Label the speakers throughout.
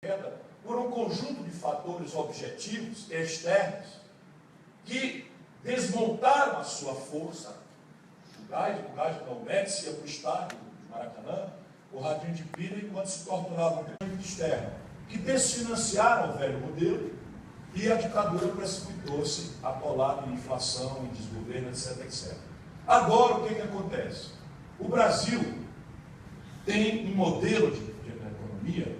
Speaker 1: queda por um conjunto de fatores objetivos externos que desmontaram a sua força. O gás da UMETS ia para o estádio de Maracanã, o radinho de pilha, enquanto se torturava um grande externo, que desfinanciaram o velho modelo e a ditadura precipitou-se atolada em inflação, em desgoverno, etc, etc. Agora, o que acontece? O Brasil tem um modelo de economia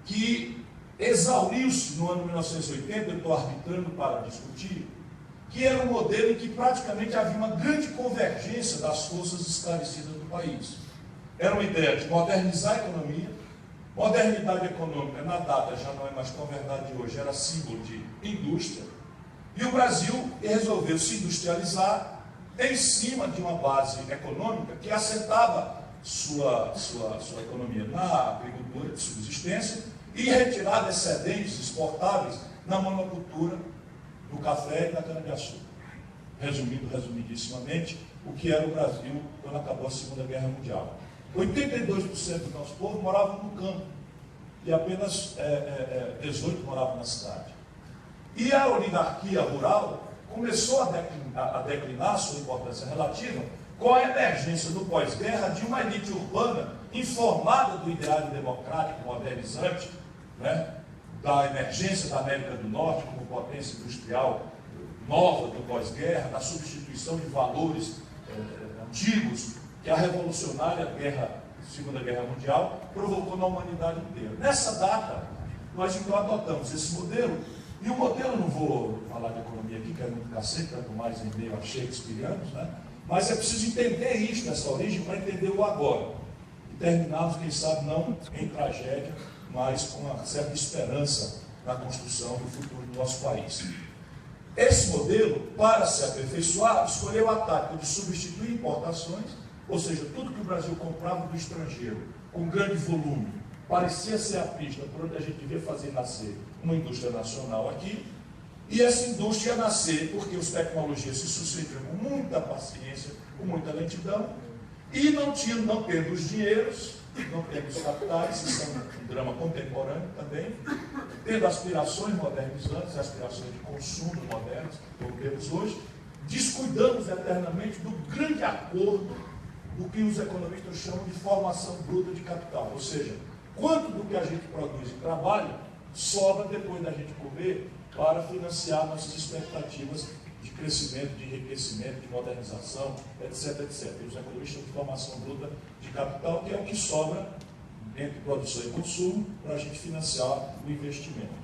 Speaker 1: que exauriu-se no ano 1980, eu estou arbitrando para discutir, que era um modelo em que praticamente havia uma grande convergência das forças esclarecidas do país. Era uma ideia de modernizar a economia. Modernidade econômica, na data, já não é mais tão verdade hoje, era símbolo de indústria. E o Brasil resolveu se industrializar em cima de uma base econômica que assentava sua economia na agricultura de subsistência e retirar excedentes exportáveis na monocultura do café e da cana-de-açúcar. Resumidissimamente, o que era o Brasil quando acabou a Segunda Guerra Mundial. 82% do nosso povo morava no campo e apenas 18% moravam na cidade. E a oligarquia rural começou a declinar sua importância relativa com a emergência no pós-guerra de uma elite urbana informada do ideário democrático modernizante, né, da emergência da América do Norte como potência industrial nova do pós-guerra, da substituição de valores antigos que a revolucionária Segunda Guerra Mundial provocou na humanidade inteira. Nessa data, nós então adotamos esse modelo, e o modelo, não vou falar de economia aqui, que é muito cacete, tanto mais em meio a shakespearianos, né? Mas é preciso entender isso, dessa origem, para entender o agora. E terminarmos, quem sabe, não em tragédia, mas com uma certa esperança na construção do futuro do nosso país. Esse modelo, para se aperfeiçoar, escolheu a tática de substituir importações, ou seja, tudo que o Brasil comprava do estrangeiro, com grande volume, parecia ser a pista por onde a gente devia fazer nascer uma indústria nacional aqui, e essa indústria ia nascer porque as tecnologias se sucediam com muita paciência, com muita lentidão, e não tendo os dinheiros, não tendo os capitais, isso é um drama contemporâneo também, tendo aspirações modernizantes, aspirações de consumo modernas, como temos hoje, descuidamos eternamente do grande acordo do que os economistas chamam de formação bruta de capital, ou seja, quanto do que a gente produz em trabalho sobra depois da gente comer para financiar nossas expectativas de crescimento, de enriquecimento, de modernização, etc, etc. E os economistas chamam de formação bruta de capital, que é o que sobra entre produção e consumo para a gente financiar o investimento.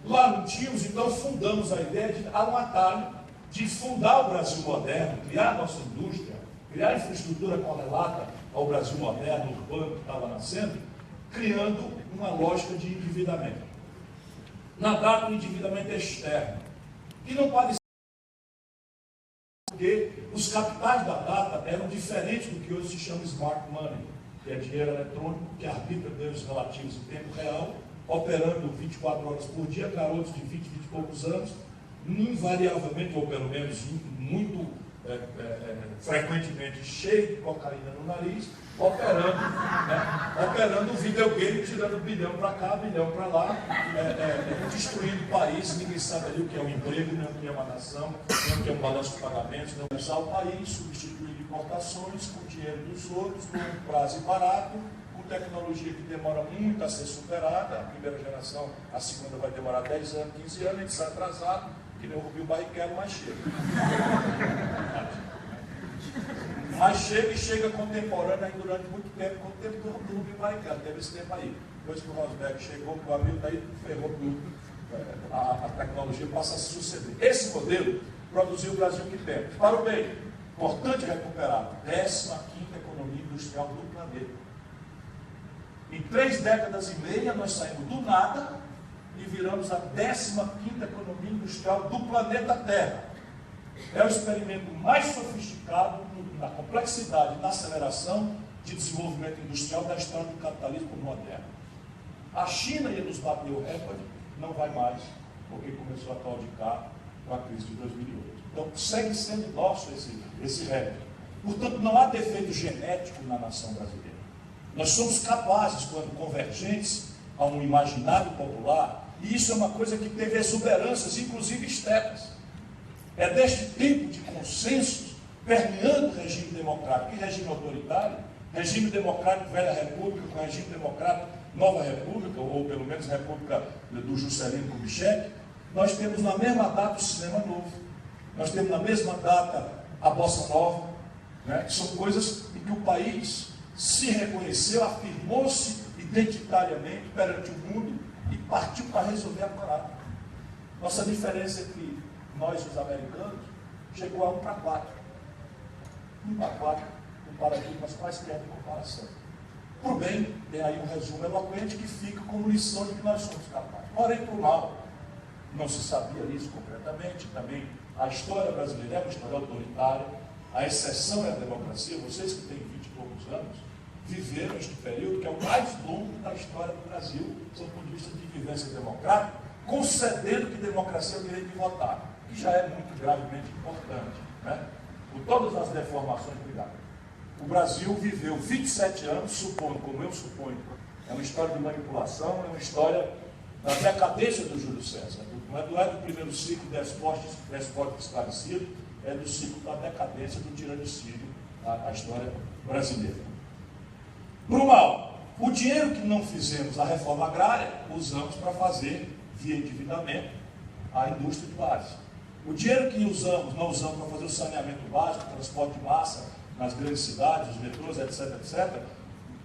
Speaker 1: Lá no tínhamos, então, fundamos a ideia de dar um atalho de fundar o Brasil moderno, criar a nossa indústria, criar a infraestrutura correlata ao Brasil moderno, urbano que estava nascendo, criando uma lógica de endividamento. Na data, o endividamento externo, que não pode ser porque os capitais da data eram diferentes do que hoje se chama smart money, que é dinheiro eletrônico que arbitra ganhos relativos em tempo real, operando 24 horas por dia, garotos de 20 e poucos anos, invariavelmente, ou pelo menos muito frequentemente cheio de cocaína no nariz, operando videogame, tirando bilhão para cá, bilhão para lá, destruindo o país. Ninguém sabe ali o que é um emprego, nem o que é uma nação, nem o que é um balanço de pagamentos, não usar o país, substituindo importações com dinheiro dos outros, com um prazo barato, com tecnologia que demora muito a ser superada. A primeira geração, a segunda vai demorar 10 anos, 15 anos, a gente sai atrasado, que nem o Rubinho Barrichello, mas chega. Mas chega contemporâneo aí durante muito tempo, com o tempo do Rubinho Barrichello, teve esse tempo aí. Depois que o Rosberg chegou, que o amigo daí ferrou tudo, a tecnologia passa a se suceder. Esse modelo produziu o Brasil que temos. Para o bem, importante recuperar, 15ª economia industrial do planeta. Em 3 décadas e meia, nós saímos do nada e viramos a 15ª economia industrial do planeta Terra. É o experimento mais sofisticado na complexidade e na aceleração de desenvolvimento industrial da história do capitalismo moderno. A China ia nos bater o recorde, não vai mais, porque começou a claudicar com a crise de 2008. Então, segue sendo nosso esse recorde. Portanto, não há defeito genético na nação brasileira. Nós somos capazes, quando convergentes, a um imaginário popular, e isso é uma coisa que teve exuberâncias, inclusive estéticas. É deste tipo de consensos permeando o regime democrático e regime autoritário, regime democrático velha república, com regime democrático nova república, ou pelo menos república do Juscelino Kubitschek. Nós temos na mesma data o cinema novo, nós temos na mesma data a bossa nova, né, que são coisas em que o país se reconheceu, afirmou-se identitariamente perante o mundo e partiu para resolver a parada. Nossa diferença entre nós e os americanos chegou a 1 para 4. 1 para 4, com paradigmas quaisquer de comparação. Por bem, tem aí um resumo eloquente que fica como lição de que nós somos capazes. Porém, por mal, não se sabia isso concretamente. Também a história brasileira é uma história autoritária, a exceção é a democracia. Vocês que têm 20 e poucos anos viveram este período, que é o mais longo da história do Brasil, sob o ponto de vista de vivência democrática, concedendo que democracia é o direito de votar, que já é muito gravemente importante, né? Por todas as deformações que dá. O Brasil viveu 27 anos, supondo, como eu suponho, é uma história de manipulação, é uma história da decadência do Júlio César. Não é do primeiro ciclo despótico esclarecido, é do ciclo da decadência, do tiranicídio, a história brasileira. Para o mal, o dinheiro que não fizemos a reforma agrária, usamos para fazer, via endividamento, a indústria de base. O dinheiro que não usamos para fazer o saneamento básico, o transporte de massa nas grandes cidades, os metrôs, etc., etc.,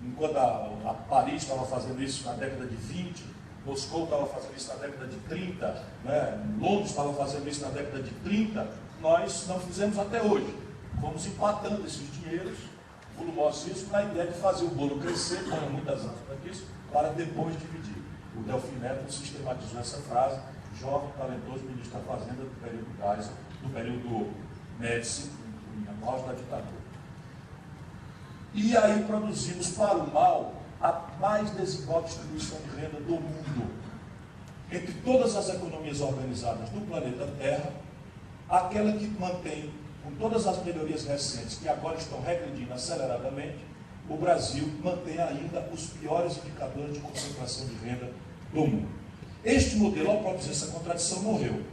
Speaker 1: enquanto a Paris estava fazendo isso na década de 20, Moscou estava fazendo isso na década de 30, né? Londres estava fazendo isso na década de 30, nós não fizemos até hoje. Fomos empatando esses dinheiros volumosíssimos na ideia de fazer o bolo crescer, como muitas aspas disso, para depois dividir. O Delfim Neto sistematizou essa frase, jovem, talentoso ministro da Fazenda do período Geisel, do período Médici, no auge da ditadura. E aí produzimos para o mal a mais desigual distribuição de renda do mundo. Entre todas as economias organizadas do planeta Terra, aquela que mantém, com todas as melhorias recentes, que agora estão regredindo aceleradamente, o Brasil mantém ainda os piores indicadores de concentração de renda do mundo. Este modelo, ao produzir essa contradição, morreu.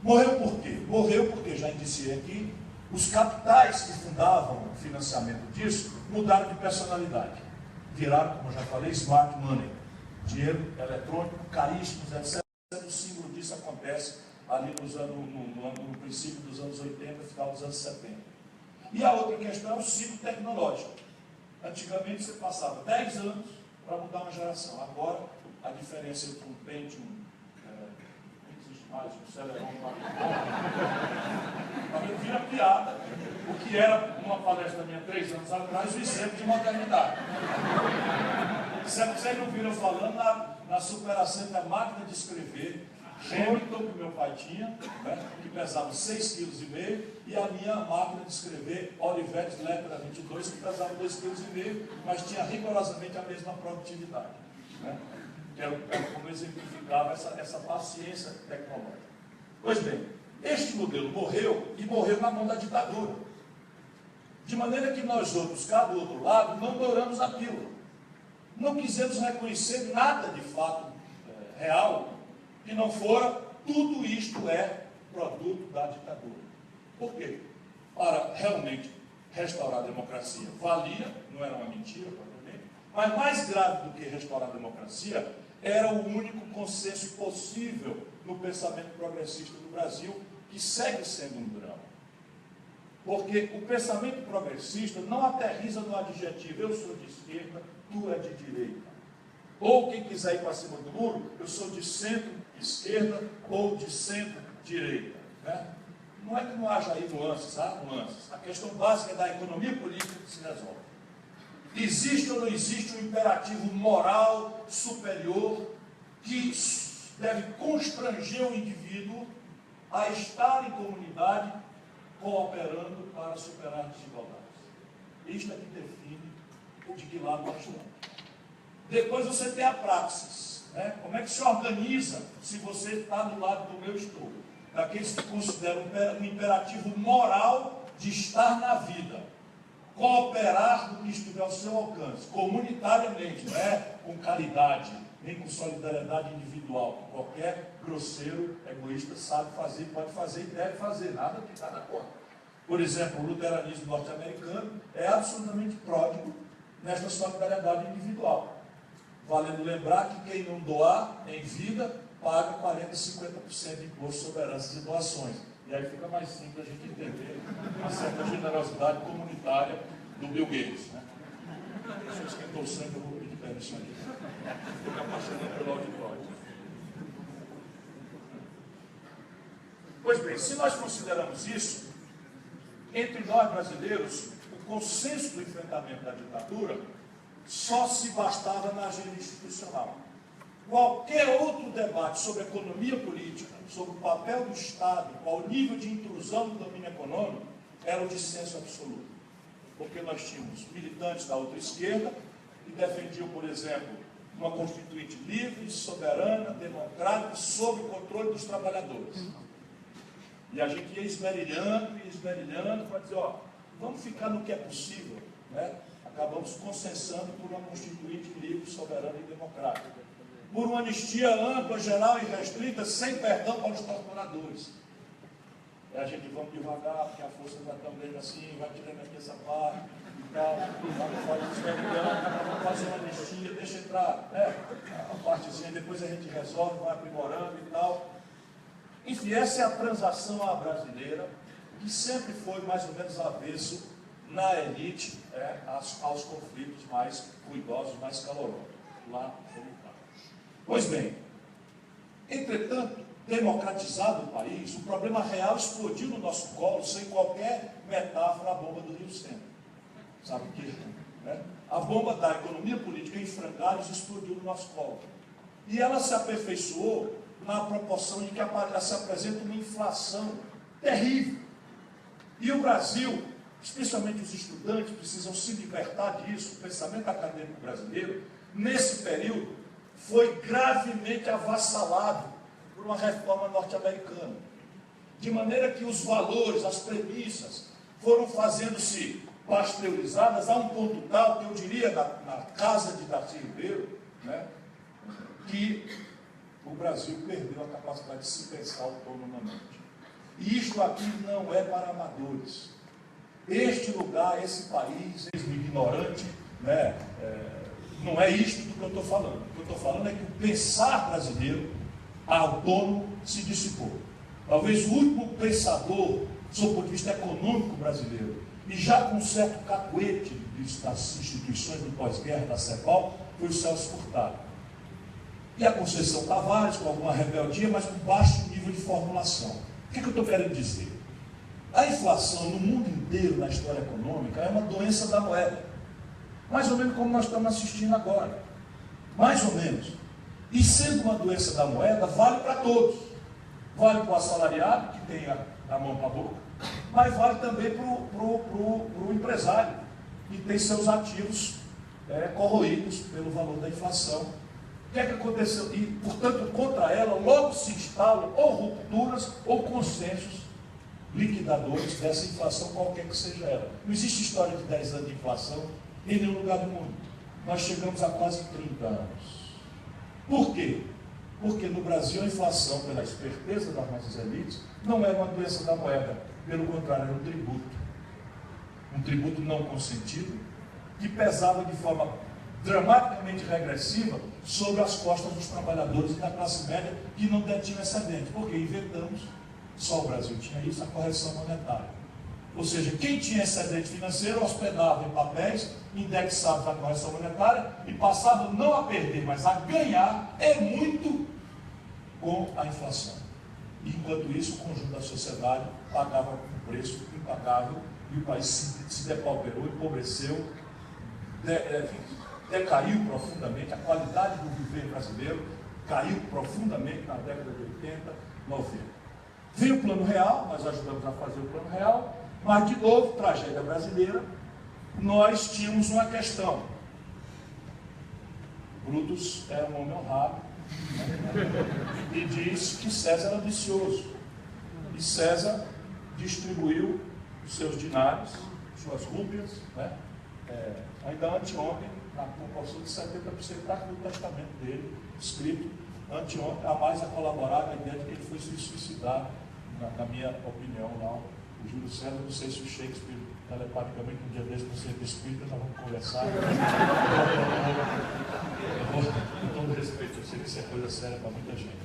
Speaker 1: Morreu por quê? Morreu porque, já indiciei aqui, os capitais que fundavam o financiamento disso mudaram de personalidade. Viraram, como eu já falei, smart money. Dinheiro eletrônico, caríssimos, etc. O símbolo disso acontece ali no princípio dos anos 80, final dos anos 70. E a outra questão é o ciclo tecnológico. Antigamente você passava 10 anos para mudar uma geração. Agora, a diferença entre um Pentium, não existe mais, um Celeron, vira piada. O que era, uma palestra minha 3 anos atrás, o exemplo de modernidade. Vocês não viram falando na superação da máquina de escrever, Hamilton, que meu pai tinha, né, que pesava 6,5 kg, e a minha máquina de escrever, Olivetti Lepra 22, que pesava 2,5 kg, mas tinha rigorosamente a mesma produtividade. Né? Que era como exemplificava essa paciência tecnológica. Pois bem, este modelo morreu, e morreu na mão da ditadura. De maneira que nós outros, cá do outro lado, não douramos a pílula. Não quisemos reconhecer nada de fato real, que não fora tudo isto é produto da ditadura. Por quê? Para realmente restaurar a democracia valia, não era uma mentira, provavelmente, mas mais grave do que restaurar a democracia, era o único consenso possível no pensamento progressista do Brasil, que segue sendo um drama. Porque o pensamento progressista não aterriza no adjetivo eu sou de esquerda, tu é de direita. Ou quem quiser ir para cima do muro, eu sou de centro-esquerda ou de centro-direita. Né? Não é que não haja aí nuances, há nuances. A questão básica é da economia política que se resolve. Existe ou não existe um imperativo moral superior que deve constranger o indivíduo a estar em comunidade cooperando para superar as desigualdades. Isto é que define de que lado nós estamos. Depois você tem a praxis. Né? Como é que se organiza se você está do lado do meu estou? Daqueles que consideram um imperativo moral de estar na vida. Cooperar no que estiver ao seu alcance, comunitariamente, não é com caridade, nem com solidariedade individual. Qualquer grosseiro, egoísta, sabe fazer, pode fazer e deve fazer, nada contra. Por exemplo, o luteranismo norte-americano é absolutamente pródigo nesta solidariedade individual. Valendo lembrar que quem não doar em vida paga 40%, 50% de imposto sobre heranças e doações. E aí fica mais simples a gente entender uma certa generosidade comunitária do Bill Gates. Né? Se eu esquentou o sangue, eu vou pedir permissão aqui. Fica apaixonado pelo auditório. Pois bem, se nós consideramos isso, entre nós brasileiros, o consenso do enfrentamento da ditadura só se bastava na agenda institucional. Qualquer outro debate sobre economia política, sobre o papel do Estado, qual o nível de intrusão do domínio econômico, era o dissenso absoluto. Porque nós tínhamos militantes da outra esquerda que defendiam, por exemplo, uma constituinte livre, soberana, democrática, sob o controle dos trabalhadores. E a gente ia esmerilhando para dizer, ó, vamos ficar no que é possível, né? Acabamos consensando por uma constituinte livre, soberana e democrática. Por uma anistia ampla, geral e restrita, sem perdão para os torturadores. E a gente vamos devagar, porque a força já está grande assim, vai tirando aqui essa parte e tal, vamos fazer uma anistia, deixa entrar, né? A partezinha, depois a gente resolve, vai aprimorando e tal. Enfim, essa é a transação à brasileira, que sempre foi mais ou menos avesso na elite, aos conflitos mais ruidosos, mais calorosos, lá no campo. Pois bem, entretanto, democratizado o país, o problema real explodiu no nosso colo, sem qualquer metáfora, a bomba do Rio Centro. Sabe o que? Né? A bomba da economia política em frangalhos explodiu no nosso colo. E ela se aperfeiçoou na proporção de que se apresenta uma inflação terrível. E o Brasil, especialmente os estudantes, precisam se libertar disso. O pensamento acadêmico brasileiro, nesse período, foi gravemente avassalado por uma reforma norte-americana. De maneira que os valores, as premissas, foram fazendo-se pasteurizadas a um ponto tal, que eu diria, na casa de Darcy Ribeiro, né, que o Brasil perdeu a capacidade de se pensar autonomamente. E isto aqui não é para amadores. Este lugar, esse país, mesmo ignorante, né, não é isto do que eu estou falando. O que eu estou falando é que o pensar brasileiro autônomo se dissipou. Talvez o último pensador, sob o ponto de vista econômico brasileiro, e já com um certo cacuete das instituições do pós-guerra, da CEPAL, foi o Celso Furtado. E a Conceição Tavares, com alguma rebeldia, mas com baixo nível de formulação. O que eu estou querendo dizer? A inflação no mundo inteiro, na história econômica, é uma doença da moeda. Mais ou menos como nós estamos assistindo agora. Mais ou menos. E sendo uma doença da moeda, vale para todos. Vale para o assalariado, que tem a mão para a boca, mas vale também para o empresário, que tem seus ativos corroídos pelo valor da inflação. O que é que aconteceu? E, portanto, contra ela, logo se instalam ou rupturas ou consensos liquidadores dessa inflação, qualquer que seja ela. Não existe história de 10 anos de inflação em nenhum lugar do mundo. Nós chegamos a quase 30 anos. Por quê? Porque no Brasil a inflação, pela esperteza das nossas elites, não era uma doença da moeda. Pelo contrário, era um tributo. Um tributo não consentido, que pesava de forma dramaticamente regressiva sobre as costas dos trabalhadores e da classe média que não detinham excedente. Porque inventamos, só o Brasil tinha isso, a correção monetária. Ou seja, quem tinha excedente financeiro hospedava em papéis indexados à correção monetária e passava não a perder, mas a ganhar muito com a inflação. E, enquanto isso, o conjunto da sociedade pagava um preço impagável e o país se depauperou, empobreceu, decaiu profundamente, a qualidade do viver brasileiro caiu profundamente na década de 80, 90. Veio o Plano Real, nós ajudamos a fazer o Plano Real, mas, de novo, tragédia brasileira, nós tínhamos uma questão. Brutus era um homem honrado, né? E diz que César era ambicioso. E César distribuiu os seus dinários, suas rúpias, né? Ainda anteontem, na proporção de 70% está no testamento dele, escrito anteontem, a mais a colaborar com a ideia de que ele foi se suicidar, na minha opinião, lá. O Júlio César, não sei se o Shakespeare, telepaticamente, um dia desse, no centro espírita, nós vamos conversar. Com todo respeito, eu sei que isso é coisa séria para muita gente.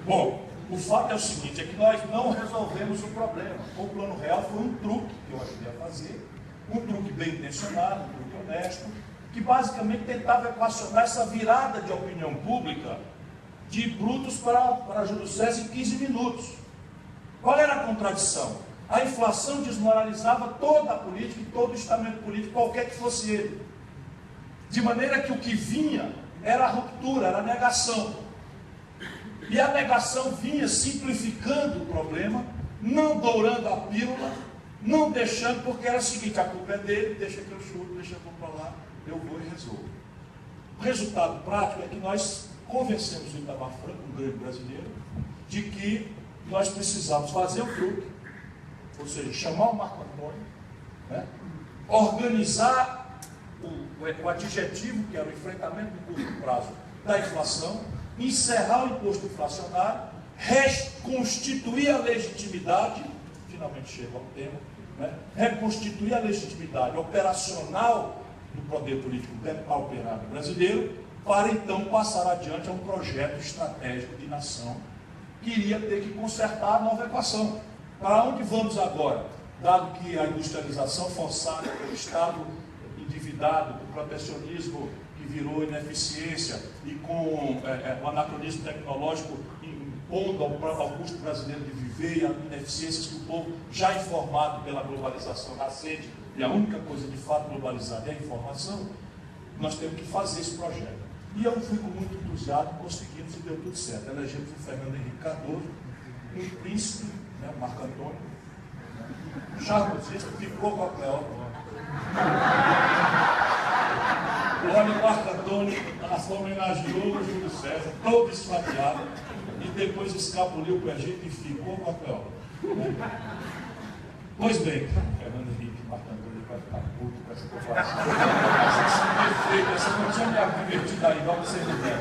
Speaker 1: Bom, o fato é o seguinte, é que nós não resolvemos o problema. O Plano Real foi um truque que eu ajudei a fazer, um truque bem intencionado, um truque honesto, que basicamente tentava equacionar essa virada de opinião pública de Brutus para Júlio César em 15 minutos. Qual era a contradição? A inflação desmoralizava toda a política e todo o estamento político, qualquer que fosse ele. De maneira que o que vinha era a ruptura, era a negação. E a negação vinha simplificando o problema, não dourando a pílula, não deixando, porque era o seguinte, a culpa é dele, deixa que eu chuto, deixa que eu vou para lá, eu vou e resolvo. O resultado prático é que nós convencemos o Itamar Franco, um grande brasileiro, de que nós precisávamos fazer o truque, ou seja, chamar o Marco Antônio, né, organizar o adjetivo, que era o enfrentamento do curto prazo da inflação, encerrar o imposto inflacionário, reconstituir a legitimidade, finalmente chega ao tema, né, reconstituir a legitimidade operacional do poder político depauperado brasileiro, para então passar adiante a um projeto estratégico de nação que iria ter que consertar a nova equação. Para onde vamos agora? Dado que a industrialização forçada pelo Estado endividado, com o protecionismo que virou ineficiência e com o anacronismo tecnológico impondo ao custo brasileiro de viver e as ineficiências que o povo já informado pela globalização recente, e a única coisa de fato globalizada é a informação, nós temos que fazer esse projeto. E eu fui com muito entusiasmo, conseguimos e deu tudo certo. Elegemos o Fernando Henrique Cardoso, um príncipe, né, o Marco Antônio, charmosista, ficou com a Cleópatra. Olha, o Marco Antônio homenageou o Júlio César, todo esfaqueado, e depois escapuliu com a gente e ficou com a Cleópatra. Pois bem, Fernando Henrique, Marco Antônio vai ficar puto com essa comparação. Essa não tinha me divertido aí, igual você me der.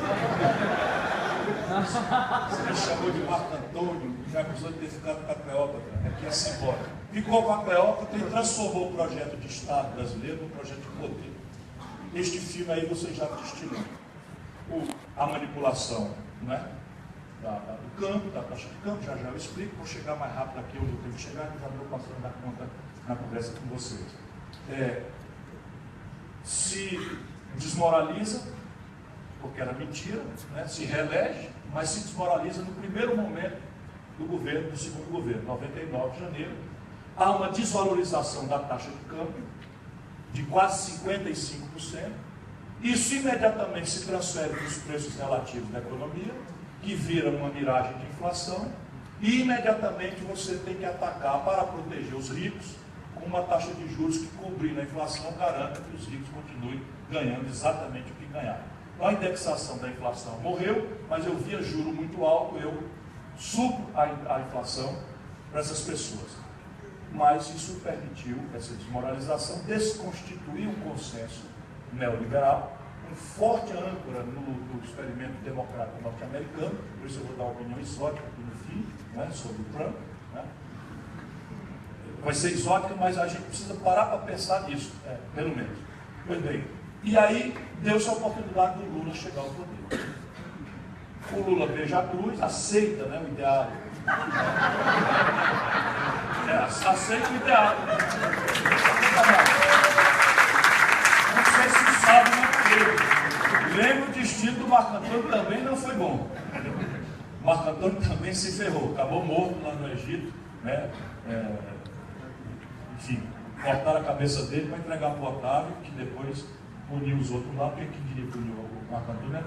Speaker 1: Você me chamou de Marco Antônio, me acusou de ter ficado com a Cleópatra, aqui é simbólico. Ficou com a Cleópatra e transformou o projeto de Estado brasileiro num projeto de poder. Este filme aí você já destilou. A manipulação, né, do campo, da taxa de campo, já eu explico, vou chegar mais rápido aqui onde eu tenho que chegar, que já estou passando da conta na conversa com vocês. Se desmoraliza, porque era mentira, né, se reelege, mas se desmoraliza no primeiro momento do governo, do segundo governo, 99 de janeiro, há uma desvalorização da taxa de câmbio de quase 55%, isso imediatamente se transfere para os preços relativos da economia, que vira uma miragem de inflação, e imediatamente você tem que atacar para proteger os ricos com uma taxa de juros que, cobrindo a inflação, garanta que os ricos continuem ganhando exatamente o que ganharam. Então, a indexação da inflação morreu, mas eu via juro muito alto, eu supro a inflação para essas pessoas. Mas isso permitiu, essa desmoralização, desconstituir um consenso neoliberal, um forte âncora no experimento democrático norte-americano, por isso eu vou dar uma opinião exótica aqui no fim, né, sobre o Trump. Né. Vai ser exótica, mas a gente precisa parar para pensar nisso, pelo menos. Pois bem, e aí deu-se a oportunidade do Lula chegar ao poder. O Lula beija a cruz, aceita, né, o ideário. Aceita o ideário. Não sei se sabe, mas lembra o destino do Marco Antônio também não foi bom. Marco Antônio também se ferrou, acabou morto lá no Egito, né? Enfim, cortaram a cabeça dele para entregar para o Otávio, que depois puniu os outros lá, porque quem diria punir o Marco Antônio,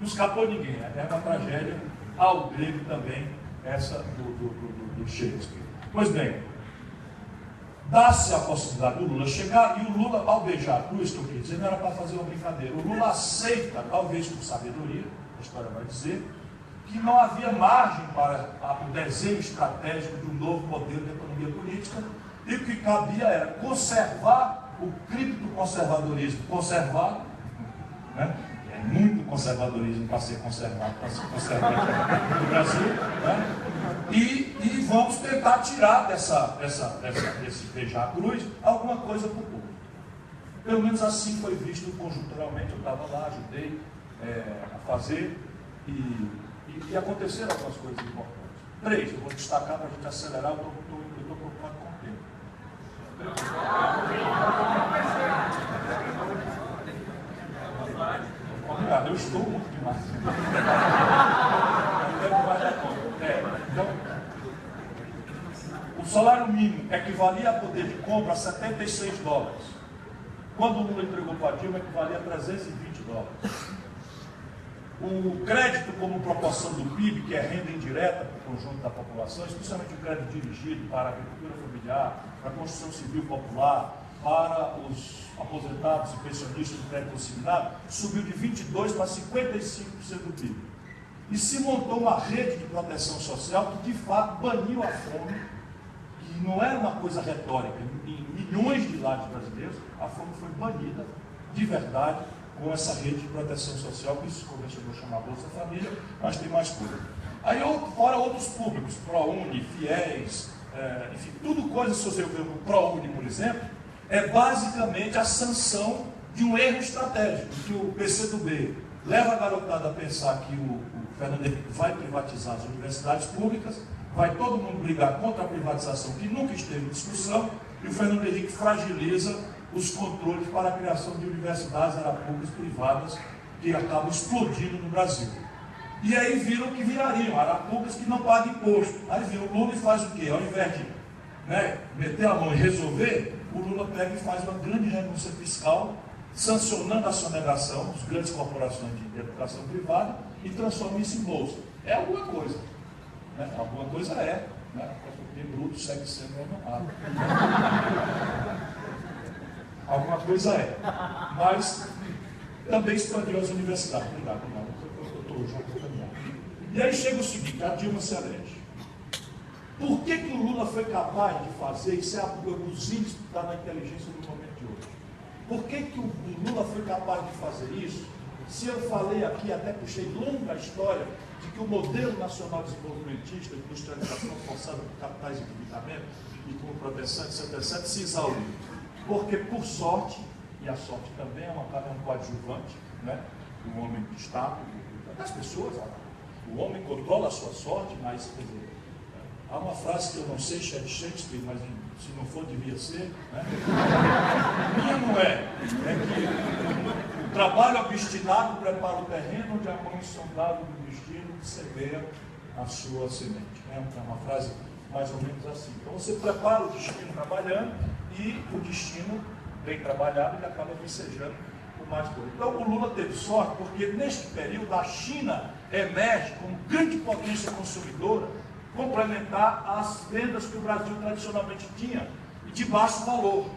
Speaker 1: não escapou ninguém, é uma tragédia ao grego também, essa do Shakespeare. Pois bem, dá-se a possibilidade do Lula chegar, e o Lula, ao beijar a cruz, que eu queria dizer, não era para fazer uma brincadeira. O Lula aceita, talvez com sabedoria, a história vai dizer, que não havia margem para o desenho estratégico de um novo modelo de economia política, e o que cabia era conservar o criptoconservadorismo, conservar, né? É muito conservadorismo para ser conservado, para se conservar no Brasil, né? E vamos tentar tirar desse beijar cruz alguma coisa para o povo. Pelo menos assim foi visto conjunturalmente. Eu estava lá, ajudei a fazer e aconteceram algumas coisas importantes. 3, eu vou destacar para a gente acelerar, eu estou preocupado com o tempo. Obrigado, eu estou muito demais. Então, o salário mínimo equivalia a poder de compra a 76 dólares. Quando o Lula entregou para a Dilma, equivalia a 320 dólares. O crédito como proporção do PIB, que é renda indireta para o conjunto da população, especialmente o crédito dirigido para a agricultura familiar, para a construção civil popular, para os aposentados e pensionistas do crédito consignado, subiu de 22% para 55% do PIB. E se montou uma rede de proteção social que, de fato, baniu a fome, que não era uma coisa retórica. Em milhões de lares brasileiros, a fome foi banida, de verdade, com essa rede de proteção social, que isso convencionou chamar Bolsa Família, mas tem mais coisa. Aí, fora outros públicos, ProUni, FIES, enfim, tudo coisa, se você ver o ProUni, por exemplo, é basicamente a sanção de um erro estratégico, que o PCdoB leva a garotada a pensar que o Fernando Henrique vai privatizar as universidades públicas, vai todo mundo brigar contra a privatização, que nunca esteve em discussão, e o Fernando Henrique fragiliza os controles para a criação de universidades públicas privadas que acabam explodindo no Brasil. E aí viram que virariam, arapucas que não pagam imposto. Aí viram o Lula e faz o quê? Ao invés de meter a mão e resolver, o Lula pega e faz uma grande renúncia fiscal, sancionando a sonegação das grandes corporações de educação privada e transforma isso em bolsa. É alguma coisa. Né? Alguma coisa é. Né? Porque bruto segue sendo honrado. Alguma coisa é. Mas também expandiu as universidades. Obrigado. Eu estou junto também. E aí chega o seguinte, a Dilma se elege. Por que o Lula foi capaz de fazer, isso é os índices que está na inteligência do momento de hoje. Por que o Lula foi capaz de fazer isso? Se eu falei aqui, até puxei longa história, de que o modelo nacional desenvolvimentista, de industrialização forçada por capitais e endividamento, e com proteção, etc., se exauriu. Porque, por sorte, e a sorte também é um coadjuvante, né, do homem de Estado, das pessoas, o homem controla a sua sorte, mas, quer dizer, há uma frase que eu não sei se é de Shakespeare, mas se não for, devia ser, né? Minha não é. É que o trabalho obstinado prepara o terreno onde a mão insondável do destino semeia a sua semente. É uma frase mais ou menos assim. Então você prepara o destino trabalhando e o destino bem trabalhado ele acaba vicejando com mais coisa. Então o Lula teve sorte porque neste período a China emerge como grande potência consumidora, complementar as vendas que o Brasil tradicionalmente tinha de baixo valor.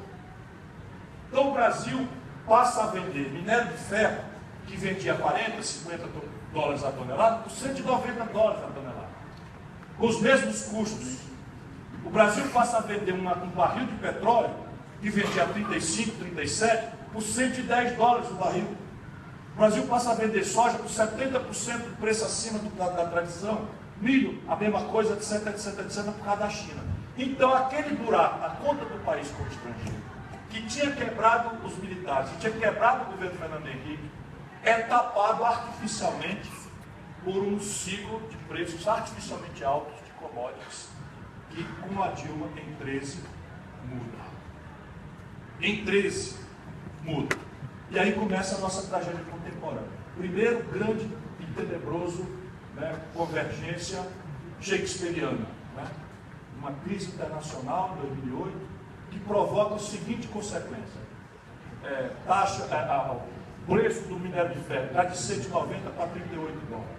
Speaker 1: Então o Brasil passa a vender minério de ferro, que vendia 40, 50 dólares a tonelada, por 190 dólares a tonelada. Com os mesmos custos. O Brasil passa a vender um barril de petróleo, que vendia 35, 37, por 110 dólares o barril. O Brasil passa a vender soja por 70% do preço acima da tradição. Milho, a mesma coisa, etc, por causa da China. Então, aquele buraco, a conta do país como estrangeiro, que tinha quebrado os militares, que tinha quebrado o governo Fernando Henrique, é tapado artificialmente por um ciclo de preços artificialmente altos de commodities, que com a Dilma em 13 muda. Em 13 muda. E aí começa a nossa tragédia contemporânea. Primeiro grande e tenebroso convergência shakespeariana, uma crise internacional em 2008 que provoca a seguinte consequência: o preço do minério de ferro cai de 190 para 38 dólares,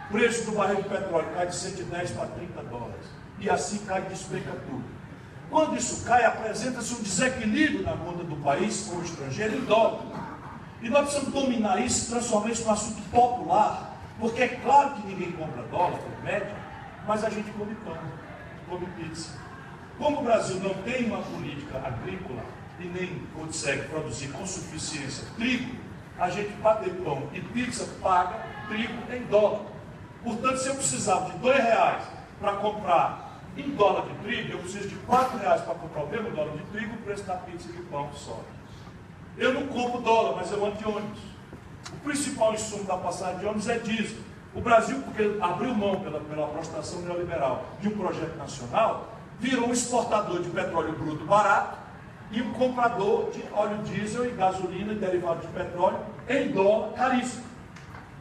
Speaker 1: o preço do barril de petróleo cai de 110 para 30 dólares, e assim cai e despenca tudo. Quando isso cai, apresenta-se um desequilíbrio na conta do país com o estrangeiro em dólar. E nós precisamos dominar isso, transformar isso num assunto popular, Porque é claro que ninguém compra dólar por média, mas a gente come pão, come pizza. Como o Brasil não tem uma política agrícola e nem consegue produzir com suficiência trigo, a gente para ter pão e pizza paga trigo em dólar. Portanto, se eu precisava de R$2 para comprar em dólar de trigo, eu preciso de R$4 para comprar o mesmo dólar de trigo, o preço da pizza e de pão sobe. Eu não compro dólar, mas eu ando de ônibus. O principal insumo da passagem de ônibus é diesel. O Brasil, porque abriu mão pela prostração neoliberal de um projeto nacional, virou um exportador de petróleo bruto barato e um comprador de óleo diesel e gasolina e derivados de petróleo em dólar caríssimo.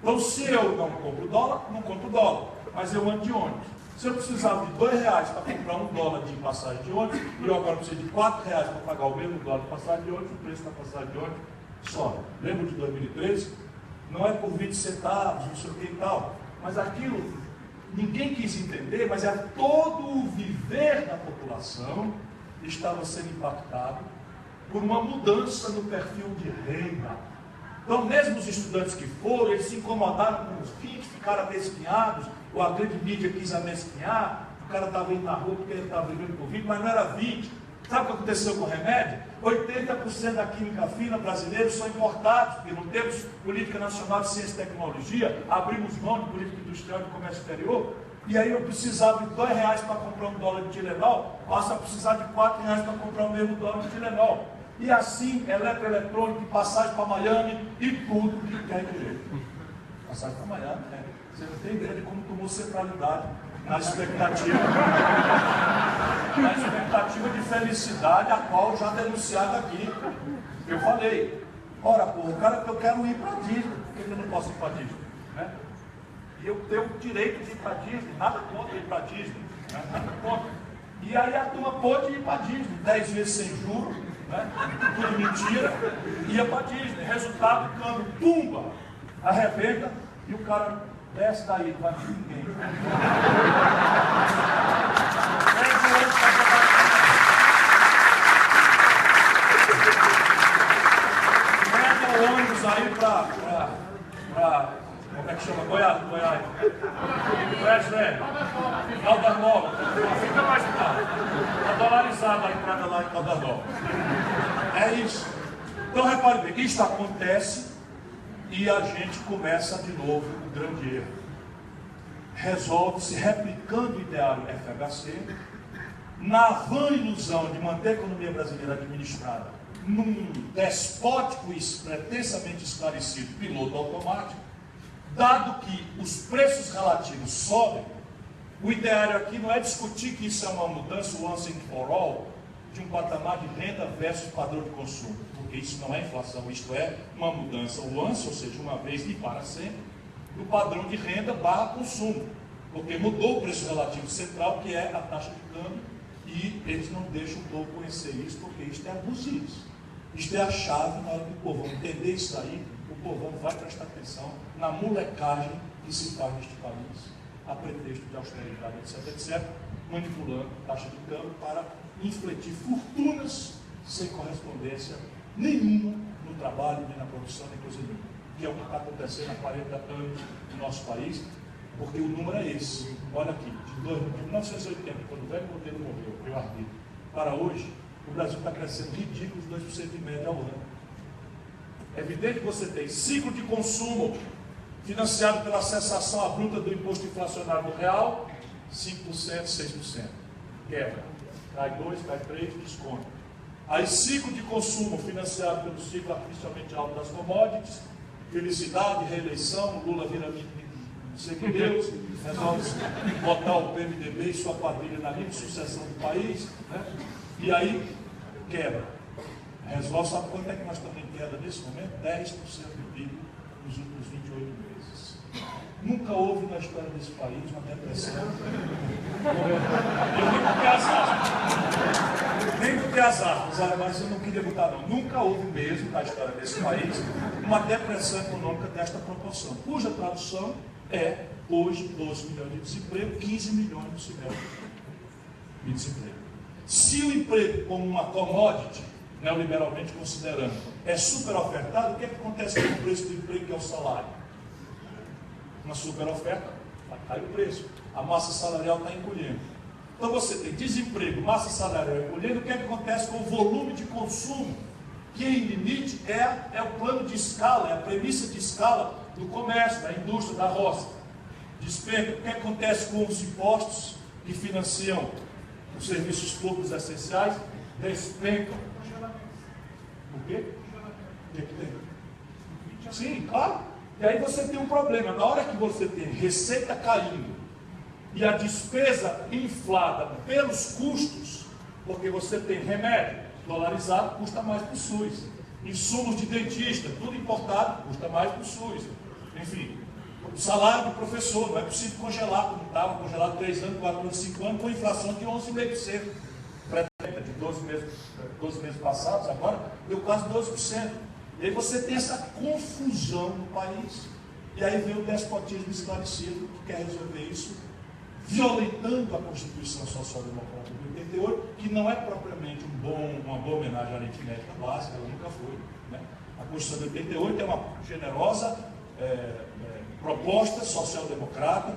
Speaker 1: Então, se eu não compro dólar, não compro dólar, mas eu ando de ônibus. Se eu precisava de R$2 para comprar $1 de passagem de ônibus, e eu agora preciso de R$4 para pagar o mesmo dólar de passagem de ônibus, o preço da passagem de ônibus sobe. Lembra de 2013? Não é por 20 centavos, não sei o que e tal, mas aquilo ninguém quis entender, mas é todo o viver da população estava sendo impactado por uma mudança no perfil de renda. Então, mesmo os estudantes que foram, eles se incomodaram com os 20, ficaram amesquinhados, ou a grande mídia quis amesquinhar, o cara estava indo na rua porque ele estava brigando com 20, mas não era 20. Sabe o que aconteceu com o remédio? 80% da química fina brasileira são importados, porque não temos política nacional de ciência e tecnologia, abrimos mão de política industrial e de comércio exterior, e aí eu precisava de R$2 para comprar $1 de Tilenol, passa a precisar de R$4 para comprar o mesmo dólar de Tilenol. E assim, eletroeletrônico, passagem para Miami e tudo que quer direito. Passagem para Miami, né? Você não tem ideia de como tomou centralidade na expectativa de felicidade, a qual já denunciado aqui. Eu falei, ora, pô, o cara que eu quero ir para Disney, por que eu não posso ir para Disney? Né? E eu tenho o direito de ir para Disney, nada contra ir para Disney, né? Nada contra. E aí a turma pôde ir para Disney, 10 vezes sem juros, né? Tudo mentira, ia para Disney. Resultado, o câmbio, pumba, arrebenta e o cara desce daí, não vai ter ninguém. Pega o ônibus aí para como é que chama? Goiás. Caldas Novas. Fica mais caro. Está dolarizada a entrada lá em Caldas Novas. É isso. Então, repare bem, isso acontece e a gente começa de novo o grande erro. Resolve-se replicando o ideário FHC, na vã ilusão de manter a economia brasileira administrada num despótico e pretensamente esclarecido piloto automático. Dado que os preços relativos sobem, o ideário aqui não é discutir que isso é uma mudança once and for all, de um patamar de renda versus padrão de consumo, porque isso não é inflação, isto é uma mudança once, ou seja, uma vez e para sempre, do padrão de renda barra consumo, porque mudou o preço relativo central, que é a taxa de câmbio, e eles não deixam o povo conhecer isso, porque isto é abusivo. Isto é a chave na hora que o povão entender isso aí, o povão vai prestar atenção na molecagem que se faz neste país, a pretexto de austeridade, etc., manipulando taxa de câmbio para infletir fortunas sem correspondência nenhuma no trabalho, nem na produção, nem coisa nenhuma, que é o que está acontecendo há 40 anos no nosso país, porque o número é esse. Olha aqui, de 1980, quando o velho modelo morreu, eu arbitro, para hoje, o Brasil está crescendo ridículos 2% em média ao ano. É evidente que você tem ciclo de consumo financiado pela cessação abrupta do imposto inflacionário do real, 5%, 6%. Quebra. Cai 2, cai 3, desconto. Aí ciclo de consumo financiado pelo ciclo artificialmente alto das commodities, felicidade, reeleição, Lula vira não sei que Deus, resolve botar o PMDB e sua quadrilha na linha de sucessão do país, né? E aí quebra. Resolve, sabe quanto é que nós estamos em queda nesse momento? 10% do PIB nos últimos 28 meses. Nunca houve na história desse país uma depressão. Eu nem porque as aspas. Nem porque as aspas, mas eu não queria botar não. Nunca houve mesmo na história desse país uma depressão econômica desta proporção, cuja tradução é, hoje, 12 milhões de desemprego, 15 milhões de desemprego. Se o emprego como uma commodity, neoliberalmente considerando, é super ofertado, o que é que acontece com o preço do emprego, que é o salário? uma super oferta, cai o preço. A massa salarial está encolhendo. Então você tem desemprego, massa salarial encolhendo, o que acontece com o volume de consumo? Que em limite é o plano de escala, é a premissa de escala do comércio, da indústria, da roça. Despenca. O que acontece com os impostos que financiam os serviços públicos essenciais? Despencam. O quê? O que tem? Sim, claro. E aí você tem um problema. Na hora que você tem receita caindo e a despesa inflada pelos custos, porque você tem remédio dolarizado, custa mais para o SUS. Insumos de dentista, tudo importado, custa mais para o SUS. Enfim, o salário do professor, não é possível congelar, como estava congelado 3 anos, 4 anos, 5 anos, com inflação de 11,5%. De 12 meses passados, agora deu quase 12%. E aí você tem essa confusão no país. E aí vem o despotismo esclarecido, que quer resolver isso, violentando a Constituição Social-Democrata de 88, que não é propriamente uma boa homenagem à aritmética básica, ela nunca foi. Né? A Constituição de 88 é uma generosa proposta social-democrata.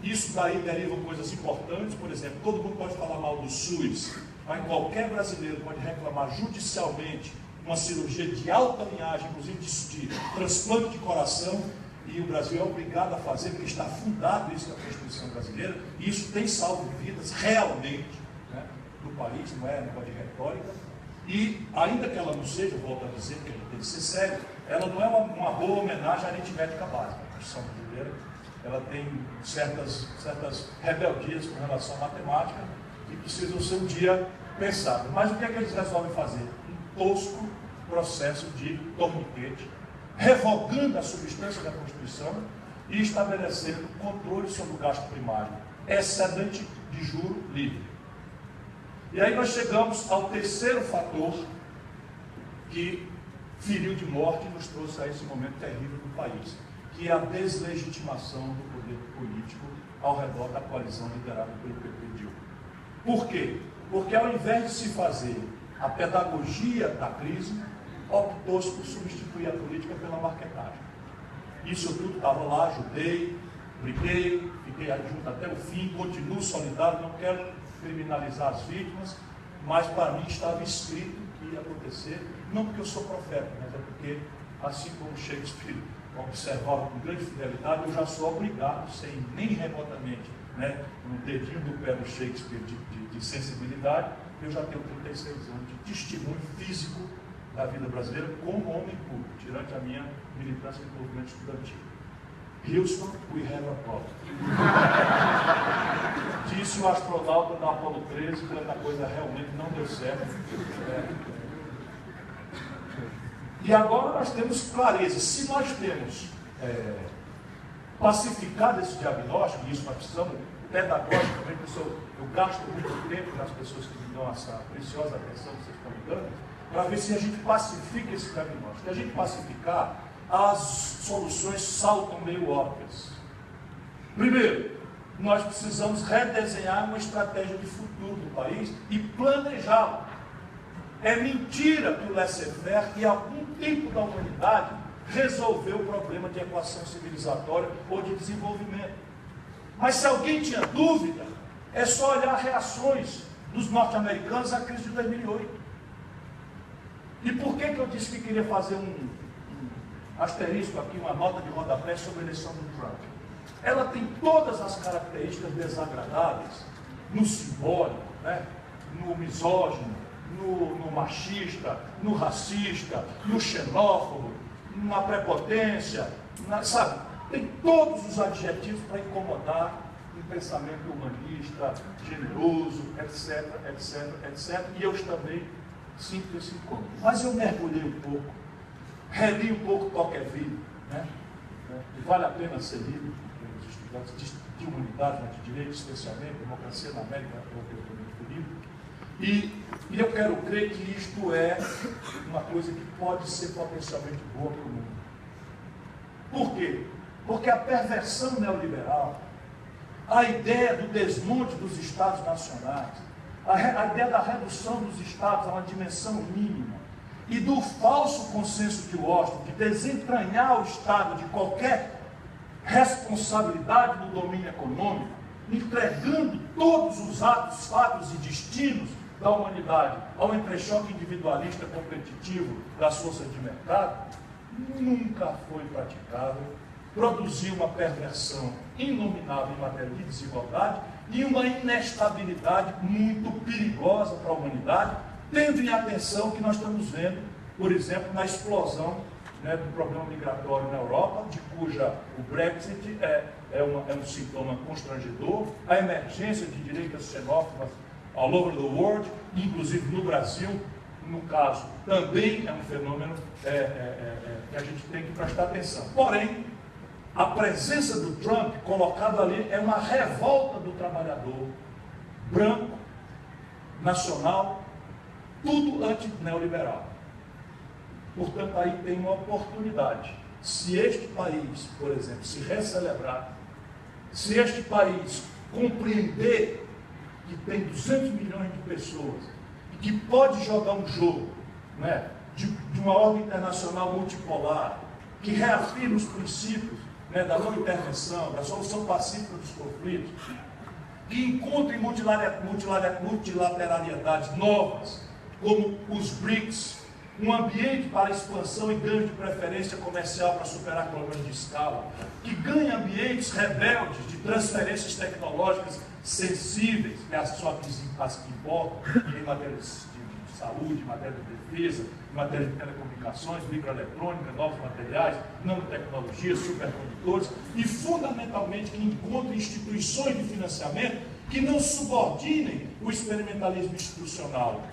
Speaker 1: Isso daí deriva coisas importantes, por exemplo, todo mundo pode falar mal do SUS, mas qualquer brasileiro pode reclamar judicialmente uma cirurgia de alta linhagem, inclusive de transplante de coração, e o Brasil é obrigado a fazer, porque está fundado isso na Constituição brasileira, e isso tem salvo vidas realmente, né, no país, não é negócio de retórica, e ainda que ela não seja, volto a dizer que a gente tem que ser sério, ela não é uma boa homenagem à aritmética básica. A Constituição brasileira, ela tem certas rebeldias com relação à matemática, que precisam ser um dia pensadas. Mas o que é que eles resolvem fazer? Um tosco processo de torniquete, revogando a substância da Constituição e estabelecendo controle sobre o gasto primário, excedente de juro livre. E aí nós chegamos ao terceiro fator que feriu de morte e nos trouxe a esse momento terrível do país, que é a deslegitimação do poder político ao redor da coalizão liderada pelo PP Dilma. Por quê? Porque ao invés de se fazer a pedagogia da crise, optou-se por substituir a política pela marquetagem. Isso tudo estava lá, ajudei, briguei, fiquei junto até o fim, continuo solidário, não quero criminalizar as vítimas, mas para mim estava escrito que ia acontecer, não porque eu sou profeta, mas é porque, assim como Shakespeare observava com grande fidelidade, eu já sou obrigado, sem nem remotamente, né, no dedinho do pé do Shakespeare de sensibilidade, eu já tenho 36 anos de testemunho físico da vida brasileira como homem público, durante a minha militância no movimento estudantil. Houston, we have a problem. Disse o astronauta da Apollo 13, quando a coisa realmente não deu certo. E agora nós temos clareza. Se nós temos pacificado esse diagnóstico, e isso nós precisamos pedagogicamente, eu gasto muito tempo nas pessoas que me dão essa preciosa atenção que vocês estão me dando, para ver se a gente pacifica esse diagnóstico. Se a gente pacificar, as soluções saltam meio óbvias. Primeiro, nós precisamos redesenhar uma estratégia de futuro do país e planejá-la. É mentira que o laissez-faire e algum tempo da humanidade resolveu o problema de equação civilizatória ou de desenvolvimento. Mas se alguém tinha dúvida, é só olhar reações dos norte-americanos à crise de 2008. E por que eu disse que queria fazer um asterisco aqui, uma nota de rodapé sobre a eleição do Trump? Ela tem todas as características desagradáveis no simbólico, né? No misógino, no machista, no racista, no xenófobo, na prepotência, sabe? Tem todos os adjetivos para incomodar um pensamento humanista, generoso, etc, etc, etc. E eu também sinto esse incômodo. Mas eu mergulhei um pouco, reli um pouco Tocqueville, né? E vale a pena ser lido pelos estudantes de humanidade, mas de direito especialmente, Democracia na América, é o livro. E eu quero crer que isto é uma coisa que pode ser potencialmente boa para o mundo. Por quê? Porque a perversão neoliberal, a ideia do desmonte dos Estados nacionais, a ideia da redução dos Estados a uma dimensão mínima e do falso consenso de Washington de desentranhar o Estado de qualquer responsabilidade no domínio econômico, entregando todos os atos, fatos e destinos da humanidade ao entrechoque individualista competitivo das forças de mercado, nunca foi praticável, produziu uma perversão inominável em matéria de desigualdade e uma inestabilidade muito perigosa para a humanidade, tendo em atenção o que nós estamos vendo, por exemplo, na explosão do problema migratório na Europa, de cuja o Brexit é um sintoma constrangedor, a emergência de direitas xenófobas all over the world, inclusive no Brasil, no caso, também é um fenômeno que a gente tem que prestar atenção. Porém, a presença do Trump colocado ali é uma revolta do trabalhador branco, nacional, tudo anti-neoliberal. Portanto, aí tem uma oportunidade. Se este país, por exemplo, se recelebrar, se este país compreender que tem 200 milhões de pessoas e que pode jogar um jogo de uma ordem internacional multipolar, que reafirma os princípios da não intervenção, da solução pacífica dos conflitos, que encontre multilateralidades novas, como os BRICS, um ambiente para expansão e ganho de preferência comercial para superar problemas de escala, que ganhe ambientes rebeldes de transferências tecnológicas sensíveis, que são as que importam, em matéria de saúde, em matéria de defesa, em matéria de telecomunicações, microeletrônica, novos materiais, nanotecnologias, supercondutores, e fundamentalmente que encontre instituições de financiamento que não subordinem o experimentalismo institucional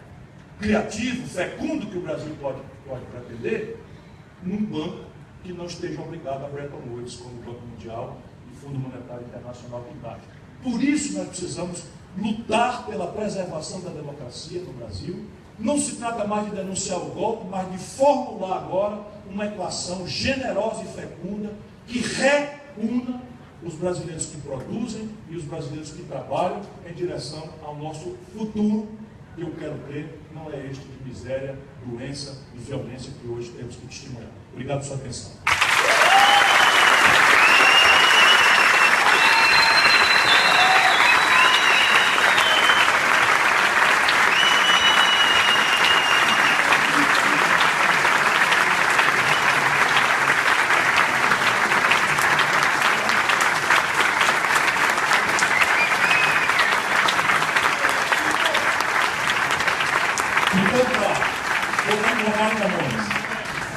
Speaker 1: criativo, fecundo que o Brasil pode pretender, num banco que não esteja obrigado a Bretton Woods, como o Banco Mundial e Fundo Monetário Internacional tem dado. Por isso nós precisamos lutar pela preservação da democracia no Brasil. Não se trata mais de denunciar o golpe, mas de formular agora uma equação generosa e fecunda que reúna os brasileiros que produzem e os brasileiros que trabalham em direção ao nosso futuro, que eu quero crer não é este de miséria, doença e violência que hoje temos que testemunhar. Obrigado por sua atenção.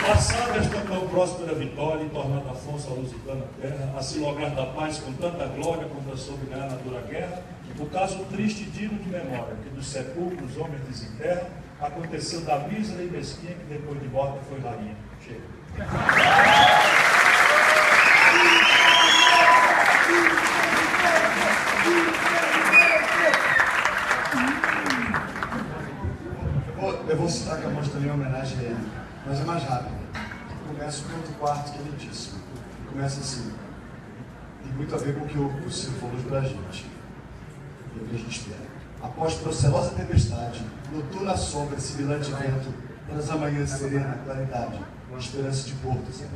Speaker 1: Passada esta tão próspera vitória e tornada Afonso a lusitana terra, a se lograr da paz com tanta glória quanto a soube ganhar na dura guerra, o caso triste e digno de memória, que dos sepulcros homens desenterram, aconteceu da mísera e mesquinha que depois de morta foi rainha. Chega.
Speaker 2: Eu vou citar que a mostra também é uma homenagem a ele, mas é mais rápido. Começa o outro quarto que ele disse. Começa assim. Tem muito a ver com o que o Ciro falou para a gente. E o que a gente espera. Após procelosa tempestade, noturna sombra, sibilante vento, todas as manhãs serena, claridade, uma esperança de porto, Senhor.